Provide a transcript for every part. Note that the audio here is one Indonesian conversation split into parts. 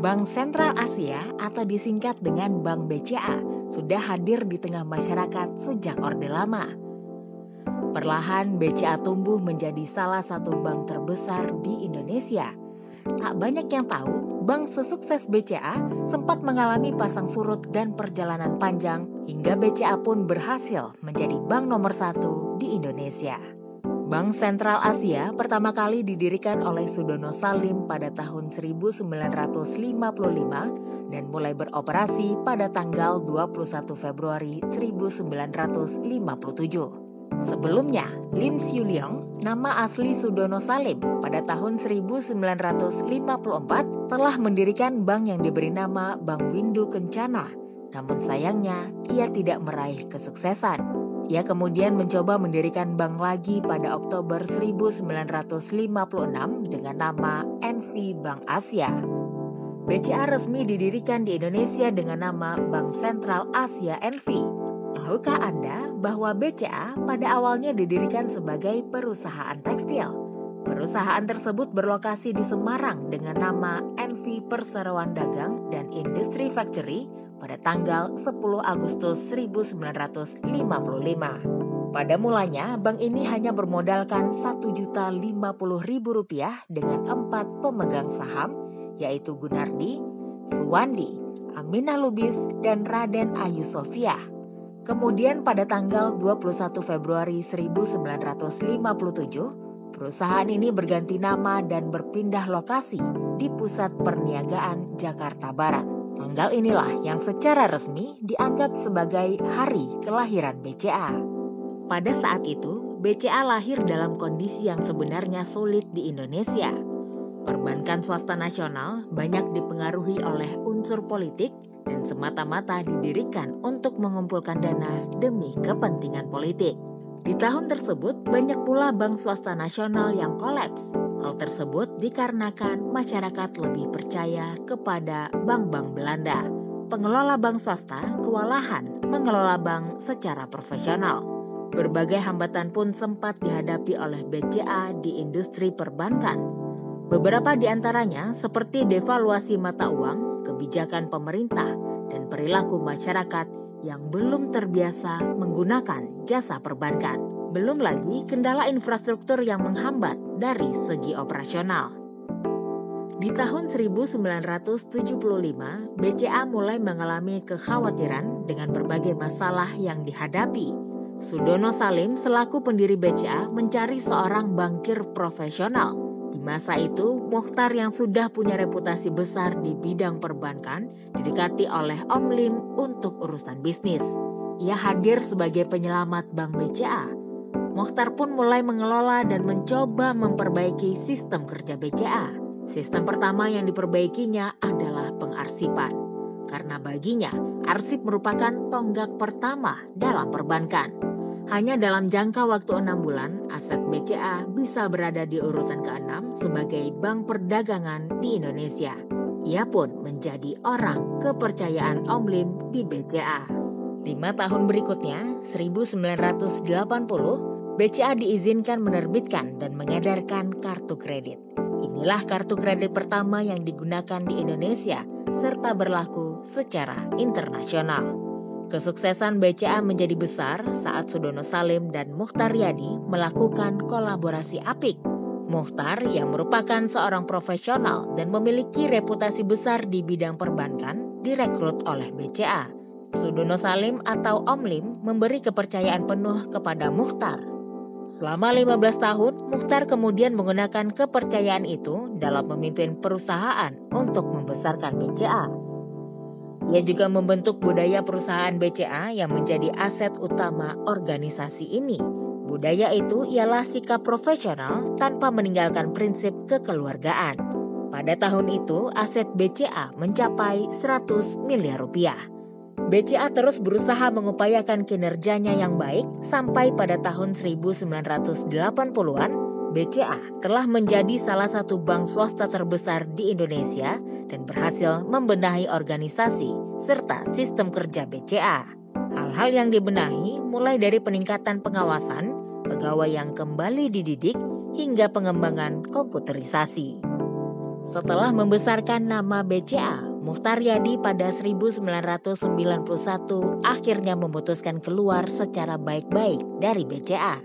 Bank Sentral Asia atau disingkat dengan Bank BCA sudah hadir di tengah masyarakat sejak Orde Lama. Perlahan BCA tumbuh menjadi salah satu bank terbesar di Indonesia. Tak banyak yang tahu, bank sesukses BCA sempat mengalami pasang surut dan perjalanan panjang hingga BCA pun berhasil menjadi bank nomor 1 di Indonesia. Bank Sentral Asia pertama kali didirikan oleh Sudono Salim pada tahun 1955 dan mulai beroperasi pada tanggal 21 Februari 1957. Sebelumnya, Lim Siu Leong, nama asli Sudono Salim, pada tahun 1954 telah mendirikan bank yang diberi nama Bank Windu Kencana. Namun sayangnya, ia tidak meraih kesuksesan. Ia kemudian mencoba mendirikan bank lagi pada Oktober 1956 dengan nama NV Bank Asia. BCA resmi didirikan di Indonesia dengan nama Bank Sentral Asia NV. Tahukah Anda bahwa BCA pada awalnya didirikan sebagai perusahaan tekstil? Perusahaan tersebut berlokasi di Semarang dengan nama NV Perseroan Dagang dan Industri Factory pada tanggal 10 Agustus 1955. Pada mulanya, bank ini hanya bermodalkan Rp1.050.000 dengan 4 pemegang saham, yaitu Gunardi, Suwandi, Aminah Lubis, dan Raden Ayu Sofia. Kemudian pada tanggal 21 Februari 1957, perusahaan ini berganti nama dan berpindah lokasi di Pusat Perniagaan Jakarta Barat. Tanggal inilah yang secara resmi dianggap sebagai hari kelahiran BCA. Pada saat itu, BCA lahir dalam kondisi yang sebenarnya sulit di Indonesia. Perbankan swasta nasional banyak dipengaruhi oleh unsur politik dan semata-mata didirikan untuk mengumpulkan dana demi kepentingan politik. Di tahun tersebut, banyak pula bank swasta nasional yang kolaps. Hal tersebut dikarenakan masyarakat lebih percaya kepada bank-bank Belanda. Pengelola bank swasta kewalahan mengelola bank secara profesional. Berbagai hambatan pun sempat dihadapi oleh BCA di industri perbankan. Beberapa di antaranya seperti devaluasi mata uang, kebijakan pemerintah, dan perilaku masyarakat yang belum terbiasa menggunakan jasa perbankan. Belum lagi kendala infrastruktur yang menghambat dari segi operasional. Di tahun 1975, BCA mulai mengalami kekhawatiran dengan berbagai masalah yang dihadapi. Sudono Salim selaku pendiri BCA mencari seorang bankir profesional. Di masa itu, Mokhtar yang sudah punya reputasi besar di bidang perbankan didekati oleh Om Lim untuk urusan bisnis. Ia hadir sebagai penyelamat Bank BCA. Mokhtar pun mulai mengelola dan mencoba memperbaiki sistem kerja BCA. Sistem pertama yang diperbaikinya adalah pengarsipan. Karena baginya, arsip merupakan tonggak pertama dalam perbankan. Hanya dalam jangka waktu 6 bulan, aset BCA bisa berada di urutan ke-6 sebagai bank perdagangan di Indonesia. Ia pun menjadi orang kepercayaan Om Lim di BCA. 5 tahun berikutnya, 1980, BCA diizinkan menerbitkan dan mengedarkan kartu kredit. Inilah kartu kredit pertama yang digunakan di Indonesia serta berlaku secara internasional. Kesuksesan BCA menjadi besar saat Sudono Salim dan Mokhtar Yadi melakukan kolaborasi apik. Mokhtar yang merupakan seorang profesional dan memiliki reputasi besar di bidang perbankan direkrut oleh BCA. Sudono Salim atau Om Lim memberi kepercayaan penuh kepada Mokhtar. Selama 15 tahun, Mokhtar kemudian menggunakan kepercayaan itu dalam memimpin perusahaan untuk membesarkan BCA. Ia juga membentuk budaya perusahaan BCA yang menjadi aset utama organisasi ini. Budaya itu ialah sikap profesional tanpa meninggalkan prinsip kekeluargaan. Pada tahun itu, aset BCA mencapai 100 miliar rupiah. BCA terus berusaha mengupayakan kinerjanya yang baik sampai pada tahun 1980-an, BCA telah menjadi salah satu bank swasta terbesar di Indonesia dan berhasil membenahi organisasi serta sistem kerja BCA. Hal-hal yang dibenahi mulai dari peningkatan pengawasan, pegawai yang kembali dididik, hingga pengembangan komputerisasi. Setelah membesarkan nama BCA, Muchtar Yadi pada 1991 akhirnya memutuskan keluar secara baik-baik dari BCA.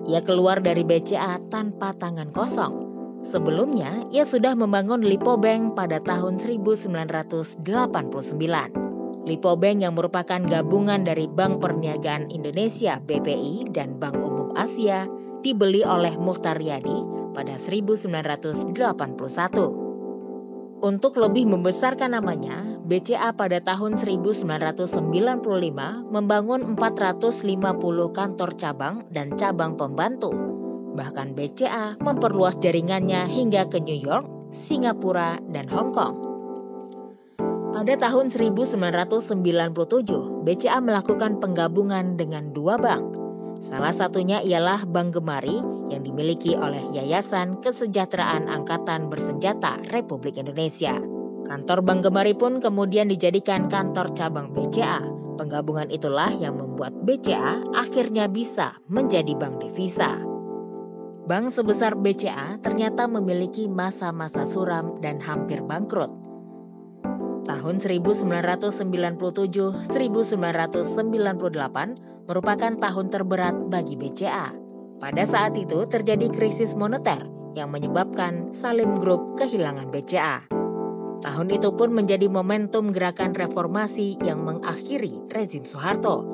Ia keluar dari BCA tanpa tangan kosong. Sebelumnya, ia sudah membangun Lipo Bank pada tahun 1989. Lipo Bank yang merupakan gabungan dari Bank Perniagaan Indonesia (BPI) dan Bank Umum Asia dibeli oleh Muchtar Yadi pada 1981. Untuk lebih membesarkan namanya, BCA pada tahun 1995 membangun 450 kantor cabang dan cabang pembantu. Bahkan BCA memperluas jaringannya hingga ke New York, Singapura, dan Hong Kong. Pada tahun 1997, BCA melakukan penggabungan dengan dua bank. Salah satunya ialah Bank Gemari yang dimiliki oleh Yayasan Kesejahteraan Angkatan Bersenjata Republik Indonesia. Kantor Bank Gemari pun kemudian dijadikan kantor cabang BCA. Penggabungan itulah yang membuat BCA akhirnya bisa menjadi bank devisa. Bank sebesar BCA ternyata memiliki masa-masa suram dan hampir bangkrut. Tahun 1997-1998 merupakan tahun terberat bagi BCA. Pada saat itu terjadi krisis moneter yang menyebabkan Salim Group kehilangan BCA. Tahun itu pun menjadi momentum gerakan reformasi yang mengakhiri rezim Soeharto.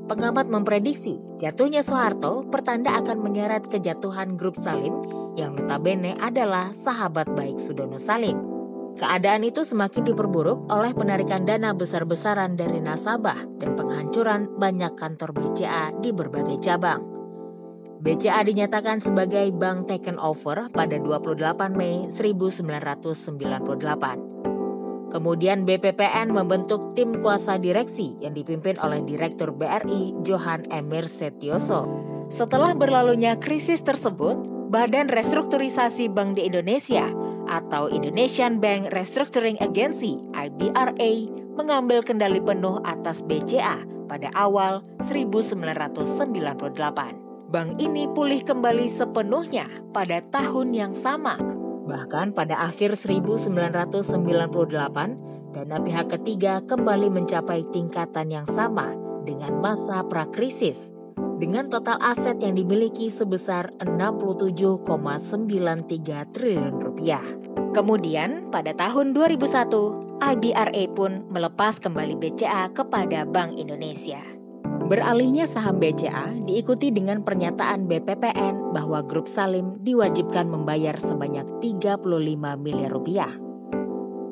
Pengamat memprediksi jatuhnya Soeharto pertanda akan menyeret kejatuhan grup Salim yang notabene adalah sahabat baik Sudono Salim. Keadaan itu semakin diperburuk oleh penarikan dana besar-besaran dari nasabah dan penghancuran banyak kantor BCA di berbagai cabang. BCA dinyatakan sebagai bank taken over pada 28 Mei 1998. Kemudian BPPN membentuk tim kuasa direksi yang dipimpin oleh Direktur BRI Johan Emir Setioso. Setelah berlalunya krisis tersebut, Badan Restrukturisasi Bank di Indonesia atau Indonesian Bank Restructuring Agency (IBRA) mengambil kendali penuh atas BCA pada awal 1998. Bank ini pulih kembali sepenuhnya pada tahun yang sama. Bahkan pada akhir 1998, dana pihak ketiga kembali mencapai tingkatan yang sama dengan masa prakrisis, dengan total aset yang dimiliki sebesar 67,93 triliun rupiah. Kemudian pada tahun 2001, IBRA pun melepas kembali BCA kepada Bank Indonesia. Beralihnya saham BCA diikuti dengan pernyataan BPPN bahwa grup Salim diwajibkan membayar sebanyak 35 miliar rupiah.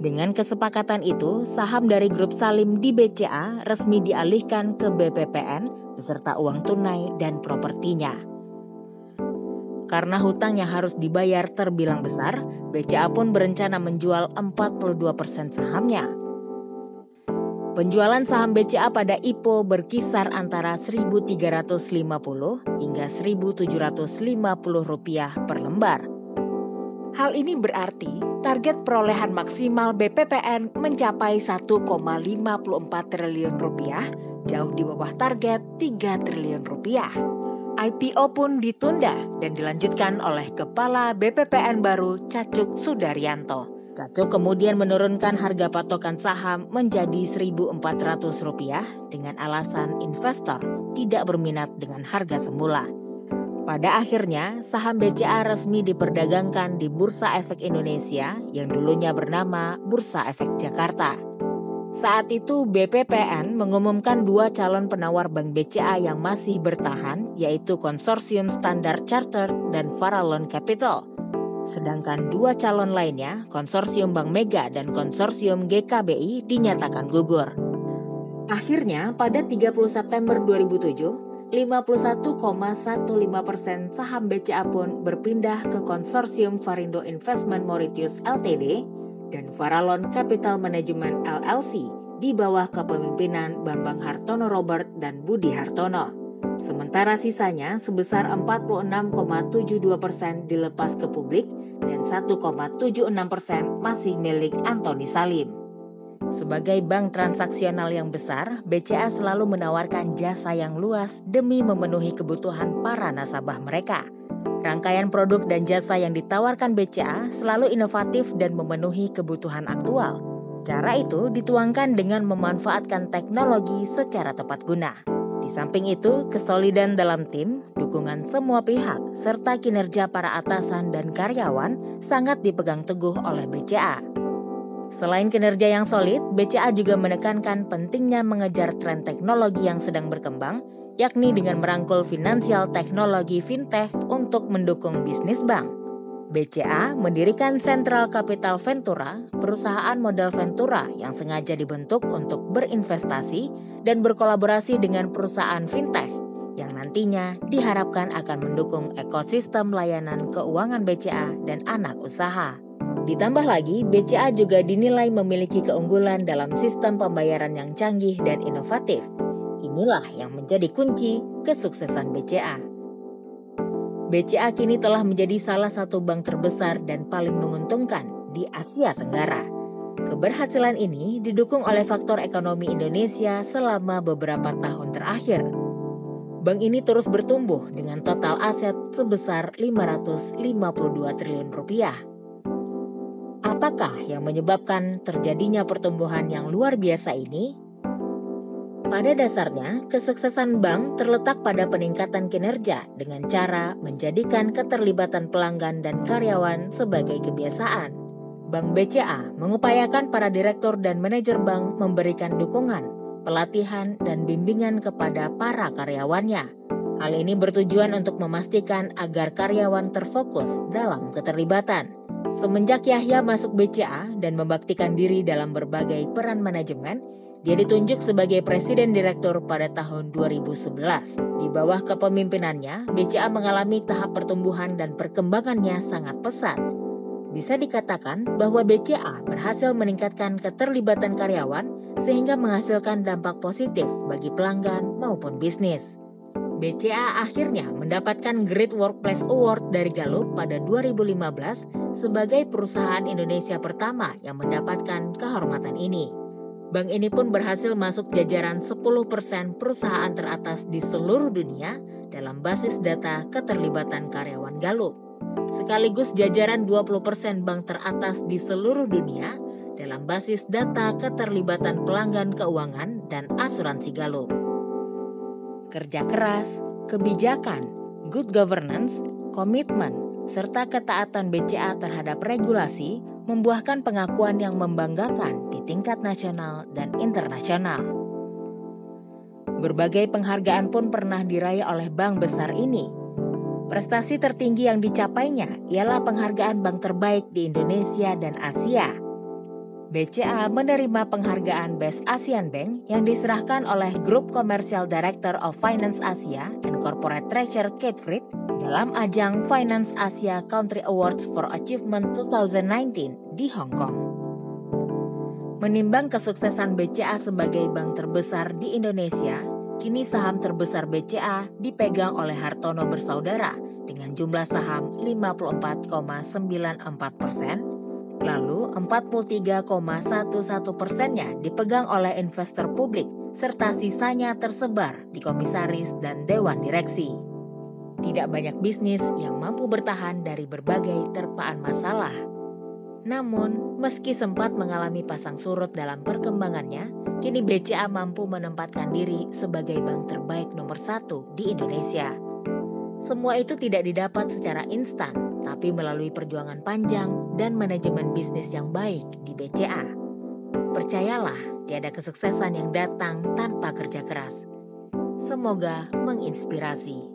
Dengan kesepakatan itu, saham dari grup Salim di BCA resmi dialihkan ke BPPN beserta uang tunai dan propertinya. Karena hutang yang harus dibayar terbilang besar, BCA pun berencana menjual 42% sahamnya. Penjualan saham BCA pada IPO berkisar antara Rp1.350 hingga Rp1.750 per lembar. Hal ini berarti target perolehan maksimal BPPN mencapai Rp1,54 triliun, jauh di bawah target Rp3 triliun. IPO pun ditunda dan dilanjutkan oleh Kepala BPPN baru Cacuk Sudaryanto. Cacuk kemudian menurunkan harga patokan saham menjadi Rp1.400 dengan alasan investor tidak berminat dengan harga semula. Pada akhirnya, saham BCA resmi diperdagangkan di Bursa Efek Indonesia yang dulunya bernama Bursa Efek Jakarta. Saat itu BPPN mengumumkan dua calon penawar bank BCA yang masih bertahan, yaitu Konsorsium Standard Chartered dan Farallon Capital. Sedangkan dua calon lainnya, Konsorsium Bank Mega dan Konsorsium GKBI dinyatakan gugur. Akhirnya pada 30 September 2007, 51,15% saham BCA pun berpindah ke Konsorsium Varindo Investment Mauritius Ltd dan Farallon Capital Management LLC di bawah kepemimpinan Bambang Hartono Robert dan Budi Hartono. Sementara sisanya sebesar 46,72% dilepas ke publik dan 1,76% masih milik Antoni Salim. Sebagai bank transaksional yang besar, BCA selalu menawarkan jasa yang luas demi memenuhi kebutuhan para nasabah mereka. Rangkaian produk dan jasa yang ditawarkan BCA selalu inovatif dan memenuhi kebutuhan aktual. Cara itu dituangkan dengan memanfaatkan teknologi secara tepat guna. Di samping itu, kesolidan dalam tim, dukungan semua pihak, serta kinerja para atasan dan karyawan sangat dipegang teguh oleh BCA. Selain kinerja yang solid, BCA juga menekankan pentingnya mengejar tren teknologi yang sedang berkembang, yakni dengan merangkul finansial teknologi fintech untuk mendukung bisnis bank. BCA mendirikan Central Capital Ventura, perusahaan modal Ventura yang sengaja dibentuk untuk berinvestasi dan berkolaborasi dengan perusahaan fintech yang nantinya diharapkan akan mendukung ekosistem layanan keuangan BCA dan anak usaha. Ditambah lagi, BCA juga dinilai memiliki keunggulan dalam sistem pembayaran yang canggih dan inovatif. Inilah yang menjadi kunci kesuksesan BCA. BCA kini telah menjadi salah satu bank terbesar dan paling menguntungkan di Asia Tenggara. Keberhasilan ini didukung oleh faktor ekonomi Indonesia selama beberapa tahun terakhir. Bank ini terus bertumbuh dengan total aset sebesar 552 triliun rupiah. Apakah yang menyebabkan terjadinya pertumbuhan yang luar biasa ini? Pada dasarnya, kesuksesan bank terletak pada peningkatan kinerja dengan cara menjadikan keterlibatan pelanggan dan karyawan sebagai kebiasaan. Bank BCA mengupayakan para direktur dan manajer bank memberikan dukungan, pelatihan, dan bimbingan kepada para karyawannya. Hal ini bertujuan untuk memastikan agar karyawan terfokus dalam keterlibatan. Semenjak Yahya masuk BCA dan membaktikan diri dalam berbagai peran manajemen, dia ditunjuk sebagai Presiden Direktur pada tahun 2011. Di bawah kepemimpinannya, BCA mengalami tahap pertumbuhan dan perkembangannya sangat pesat. Bisa dikatakan bahwa BCA berhasil meningkatkan keterlibatan karyawan sehingga menghasilkan dampak positif bagi pelanggan maupun bisnis. BCA akhirnya mendapatkan Great Workplace Award dari Gallup pada 2015 sebagai perusahaan Indonesia pertama yang mendapatkan kehormatan ini. Bank ini pun berhasil masuk jajaran 10% perusahaan teratas di seluruh dunia dalam basis data keterlibatan karyawan Gallup. Sekaligus jajaran 20% bank teratas di seluruh dunia dalam basis data keterlibatan pelanggan keuangan dan asuransi Gallup. Kerja keras, kebijakan, good governance, komitmen, serta ketaatan BCA terhadap regulasi membuahkan pengakuan yang membanggakan di tingkat nasional dan internasional. Berbagai penghargaan pun pernah diraih oleh bank besar ini. Prestasi tertinggi yang dicapainya ialah penghargaan bank terbaik di Indonesia dan Asia. BCA menerima penghargaan Best Asian Bank yang diserahkan oleh Group Commercial Director of Finance Asia and Corporate Treasurer Kate Fried dalam ajang Finance Asia Country Awards for Achievement 2019 di Hong Kong. Menimbang kesuksesan BCA sebagai bank terbesar di Indonesia, kini saham terbesar BCA dipegang oleh Hartono Bersaudara dengan jumlah saham 54,94%, lalu 43,11%-nya dipegang oleh investor publik, serta sisanya tersebar di komisaris dan dewan direksi. Tidak banyak bisnis yang mampu bertahan dari berbagai terpaan masalah. Namun, meski sempat mengalami pasang surut dalam perkembangannya, kini BCA mampu menempatkan diri sebagai bank terbaik nomor 1 di Indonesia. Semua itu tidak didapat secara instan, tapi melalui perjuangan panjang dan manajemen bisnis yang baik di BCA. Percayalah, tiada kesuksesan yang datang tanpa kerja keras. Semoga menginspirasi.